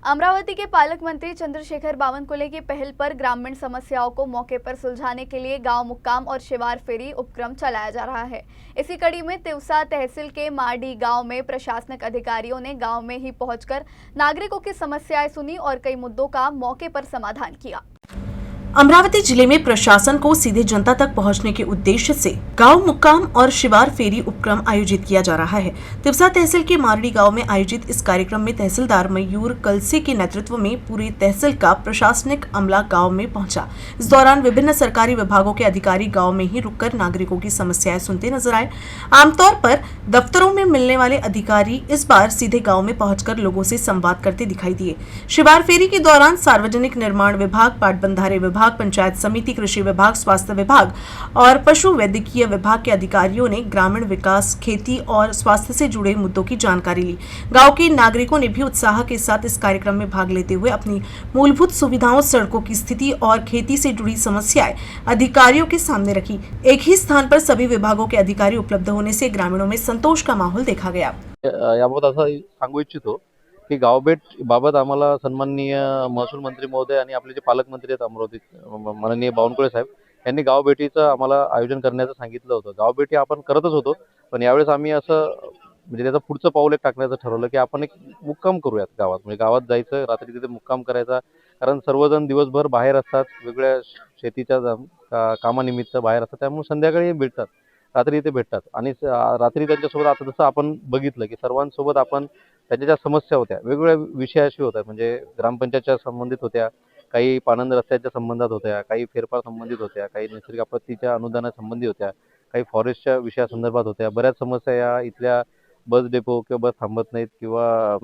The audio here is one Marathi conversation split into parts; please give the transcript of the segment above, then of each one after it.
अमरावती के पालक मंत्री चंद्रशेखर बावनकुले की पहल पर ग्रामीण समस्याओं को मौके पर सुलझाने के लिए गांव मुक्काम और शिवार फेरी उपक्रम चलाया जा रहा है। इसी कड़ी में तिवसा तहसील के मारडी गांव में प्रशासनिक अधिकारियों ने गांव में ही पहुंचकर नागरिकों की समस्याएं सुनी और कई मुद्दों का मौके पर समाधान किया। अमरावती जिले में प्रशासन को सीधे जनता तक पहुंचने के उद्देश्य से गांव मुक्काम और शिवार फेरी उपक्रम आयोजित किया जा रहा है। तिवसा तहसील के मारडी गांव में आयोजित इस कार्यक्रम में तहसीलदार मयूर कलसे के नेतृत्व में पूरी तहसील का प्रशासनिक अमला गांव में पहुंचा। इस दौरान विभिन्न सरकारी विभागों के अधिकारी गाँव में ही रुककर नागरिकों की समस्याएं सुनते नजर आए। आमतौर पर दफ्तरों में मिलने वाले अधिकारी इस बार सीधे गाँव में पहुंचकर लोगों से संवाद करते दिखाई दिए। शिवार फेरी के दौरान सार्वजनिक निर्माण विभाग, पाटबंधारे विभाग, पंचायत समिति, कृषि विभाग, स्वास्थ्य विभाग और पशु वैद्यकीय विभाग के अधिकारियों ने ग्रामीण विकास, खेती और स्वास्थ्य से जुड़े मुद्दों की जानकारी ली। गांव के नागरिकों ने भी उत्साह के साथ इस कार्यक्रम में भाग लेते हुए अपनी मूलभूत सुविधाओं, सड़कों की स्थिति और खेती से जुड़ी समस्याएं अधिकारियों के सामने रखी। एक ही स्थान पर सभी विभागों के अधिकारी उपलब्ध होने से ग्रामीणों में संतोष का माहौल देखा गया। याबाबत असं सांगू इच्छितो की गावभेट बाबत आम्हाला सन्माननीय महसूल मंत्री महोदय आणि आपले जे पालकमंत्री आहेत अमरावती माननीय बावनकुळे साहेब यांनी गावभेटीचं आम्हाला आयोजन करण्याचं सांगितलं होतं। गावभेटी आपण करतच होतो, पण यावेळेस आम्ही असं म्हणजे त्याचं पुढचं पाऊल एक टाकण्याचं ठरवलं की आपण एक मुक्काम करूयात गावात। म्हणजे गावात जायचं, रात्री तिथे मुक्काम करायचा, कारण सर्वजण दिवसभर बाहेर असतात, वेगळ्या शेतीच्या कामानिमित्त बाहेर असतात, त्यामुळे संध्याकाळी भेटतात, रात्री इथे भेटतात आणि रात्री त्यांच्यासोबत आता जसं आपण बघितलं की सर्वांसोबत आपण त्यांच्या ज्या समस्या होत्या वेगवेगळ्या विषयाशी होत्या, म्हणजे ग्रामपंचायतच्या संबंधित होत्या, काही पाणंद रस्त्याच्या संबंधात होत्या, काही फेरफार संबंधित होत्या, काही नैसर्गिक आपत्तीच्या अनुदानासंबंधी होत्या, काही फॉरेस्टच्या विषयासंदर्भात होत्या। बऱ्याच समस्या या इथल्या बस डेपो किंवा बस थांबत नाहीत किंवा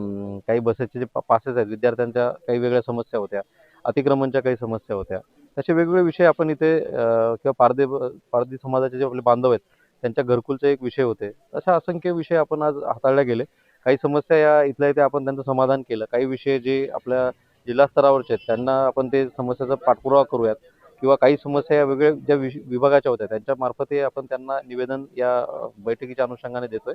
काही बसेसचे जे पासेस आहेत विद्यार्थ्यांच्या काही वेगळ्या समस्या होत्या, अतिक्रमणच्या काही समस्या होत्या। असे वेगवेगळे विषय आपण इथे किंवा पारधी समाजाचे जे आपले बांधव आहेत त्यांच्या घरकुलचे एक विषय होते। अशा असंख्य विषय आपण आज हाताळले गेले। काही समस्या या इथल्या इथे आपण त्यांचं समाधान केलं, काही विषय जे आपल्या जिल्हा स्तरावरचे आहेत त्यांना आपण ते समस्याचा पाठपुरावा करूयात किंवा काही समस्या या वेगळ्या ज्या विभागाच्या होत्या त्यांच्या मार्फत आपण त्यांना निवेदन या बैठकीच्या अनुषंगाने देतोय।